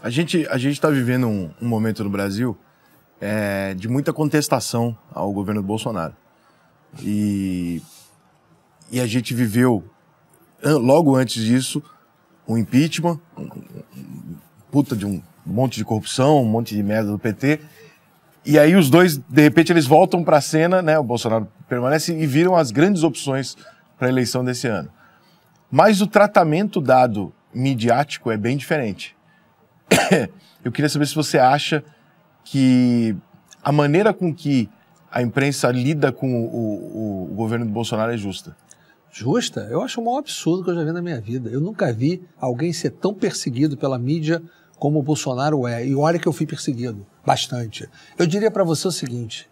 A gente está vivendo um momento no Brasil de muita contestação ao governo do Bolsonaro. E a gente viveu, logo antes disso, um impeachment, puta de um monte de corrupção, um monte de merda do PT. E aí os dois, de repente, eles voltam para a cena, né? O Bolsonaro permanece e viram as grandes opções para a eleição desse ano. Mas o tratamento dado midiático é bem diferente. Eu queria saber se você acha que a maneira com que a imprensa lida com o governo do Bolsonaro é justa. Justa? Eu acho o maior absurdo que eu já vi na minha vida. Eu nunca vi alguém ser tão perseguido pela mídia como o Bolsonaro é. E olha que eu fui perseguido bastante. Eu diria para você o seguinte,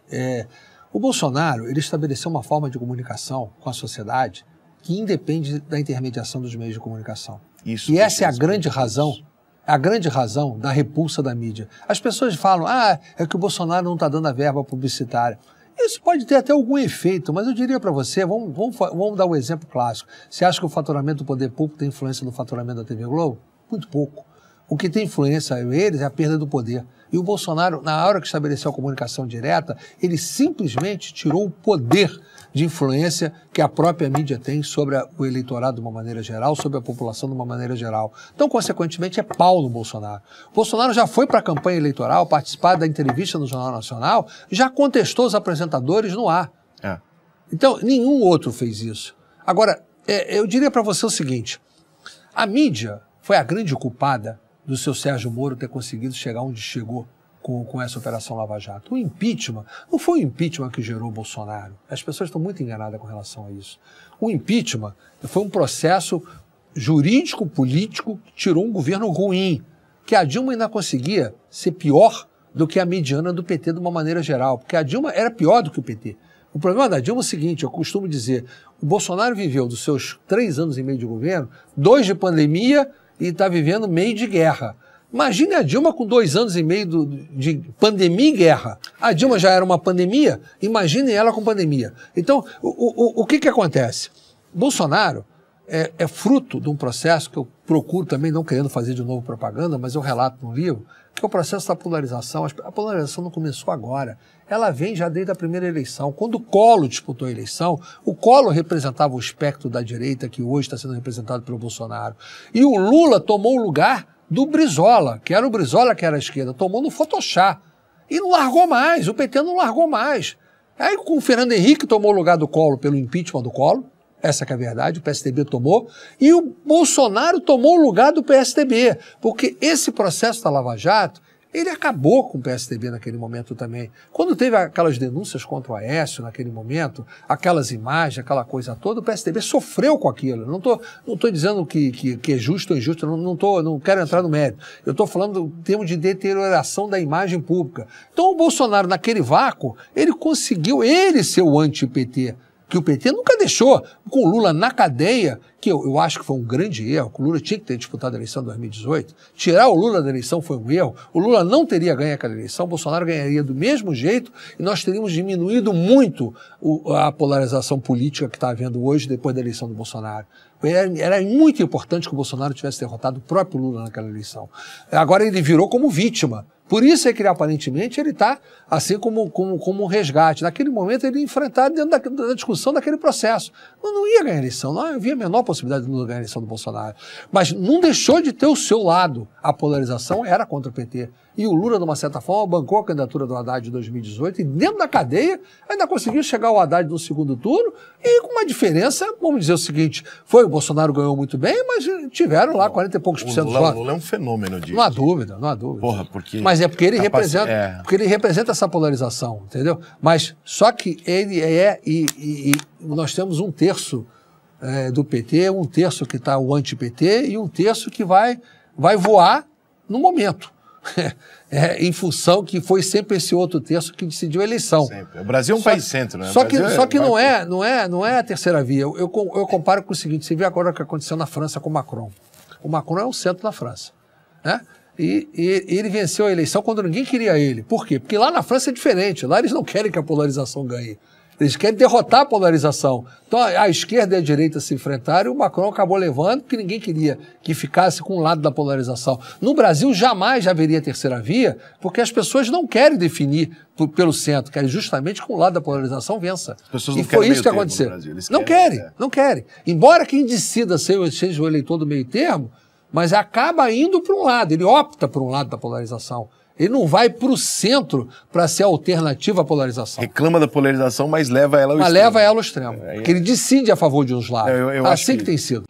o Bolsonaro, ele estabeleceu uma forma de comunicação com a sociedade que independe da intermediação dos meios de comunicação. Isso, e essa é a grande razão da repulsa da mídia. As pessoas falam, é que o Bolsonaro não está dando a verba publicitária. Isso pode ter até algum efeito, mas eu diria para você, vamos dar um exemplo clássico. Você acha que o faturamento do poder público tem influência no faturamento da TV Globo? Muito pouco. O que tem influência eles é a perda do poder. E o Bolsonaro, na hora que estabeleceu a comunicação direta, ele simplesmente tirou o poder de influência que a própria mídia tem sobre o eleitorado de uma maneira geral, sobre a população de uma maneira geral. Então, consequentemente, é pau no Bolsonaro. O Bolsonaro já foi para a campanha eleitoral, participar da entrevista no Jornal Nacional, já contestou os apresentadores no ar. Então, nenhum outro fez isso. Agora, eu diria para você o seguinte, a mídia foi a grande culpada do seu Sérgio Moro ter conseguido chegar onde chegou com essa Operação Lava Jato. O impeachment, não foi o impeachment que gerou o Bolsonaro. As pessoas estão muito enganadas com relação a isso. O impeachment foi um processo jurídico, político, que tirou um governo ruim, que a Dilma ainda conseguia ser pior do que a mediana do PT de uma maneira geral, porque a Dilma era pior do que o PT. O problema da Dilma é o seguinte, eu costumo dizer, o Bolsonaro viveu dos seus 3 anos e meio de governo, 2 de pandemia e está vivendo meio de guerra. Imagine a Dilma com 2 anos e meio de pandemia e guerra. A Dilma já era uma pandemia, imagine ela com pandemia. Então, o que acontece? Bolsonaro é fruto de um processo que eu procuro também, não querendo fazer de novo propaganda, mas eu relato no livro, que é o processo da polarização. A polarização não começou agora. Ela vem já desde a primeira eleição. Quando o Collor disputou a eleição, o Collor representava o espectro da direita que hoje está sendo representado pelo Bolsonaro. E o Lula tomou o lugar do Brizola, que era o Brizola que era a esquerda, tomou no Photoshop. E não largou mais, o PT não largou mais. Aí com o Fernando Henrique tomou o lugar do Collor pelo impeachment do Collor, essa que é a verdade, o PSDB tomou, e o Bolsonaro tomou o lugar do PSDB, porque esse processo da Lava Jato, ele acabou com o PSDB naquele momento também. Quando teve aquelas denúncias contra o Aécio naquele momento, aquelas imagens, aquela coisa toda, o PSDB sofreu com aquilo. Não tô dizendo que é justo ou injusto, não quero entrar no mérito. Eu estou falando em termos de deterioração da imagem pública. Então o Bolsonaro, naquele vácuo, ele conseguiu ser o anti-PT, que o PT nunca deixou, com o Lula na cadeia, que eu acho que foi um grande erro, que o Lula tinha que ter disputado a eleição de 2018, tirar o Lula da eleição foi um erro, o Lula não teria ganho aquela eleição, o Bolsonaro ganharia do mesmo jeito e nós teríamos diminuído muito a polarização política que está havendo hoje depois da eleição do Bolsonaro. Era muito importante que o Bolsonaro tivesse derrotado o próprio Lula naquela eleição. Agora ele virou como vítima. Por isso é que ele, aparentemente, ele está assim como um resgate. Naquele momento ele ia enfrentar dentro da discussão daquele processo. Não ia ganhar a eleição, não havia a menor possibilidade de não ganhar a eleição do Bolsonaro. Mas não deixou de ter o seu lado. A polarização era contra o PT. E o Lula, de uma certa forma, bancou a candidatura do Haddad de 2018 e dentro da cadeia ainda conseguiu chegar ao Haddad no segundo turno e com uma diferença, vamos dizer o seguinte, o Bolsonaro ganhou muito bem, mas tiveram lá 40 e poucos por cento dos votos. O Lula é um fenômeno disso. Não há dúvida, não há dúvida. Porra, porque... Mas é porque ele representa essa polarização, entendeu? Mas só que ele e nós temos 1/3 do PT, 1/3 que está o anti-PT e 1/3 que vai voar no momento. Em função que foi sempre esse outro terço que decidiu a eleição. Sempre. O Brasil é um país centro, né? Só que não é a terceira via. Eu comparo com o seguinte, você viu agora o que aconteceu na França com o Macron. O Macron é o centro da França, né? E ele venceu a eleição quando ninguém queria ele. Por quê? Porque lá na França é diferente. Lá eles não querem que a polarização ganhe. Eles querem derrotar a polarização. Então a esquerda e a direita se enfrentaram e o Macron acabou levando porque ninguém queria que ficasse com o lado da polarização. No Brasil jamais haveria terceira via, porque as pessoas não querem definir pelo centro, querem justamente com o lado da polarização vença. As pessoas não e foi isso que meio aconteceu. termo no Brasil, eles Não querem, não querem. Embora quem decida seja o eleitor do meio termo, mas acaba indo para um lado, ele opta por um lado da polarização. Ele não vai para o centro para ser alternativa à polarização. Reclama da polarização, mas leva ela ao extremo. Mas leva ela ao extremo. Porque ele decide a favor de uns lados. Eu assim acho que tem sido.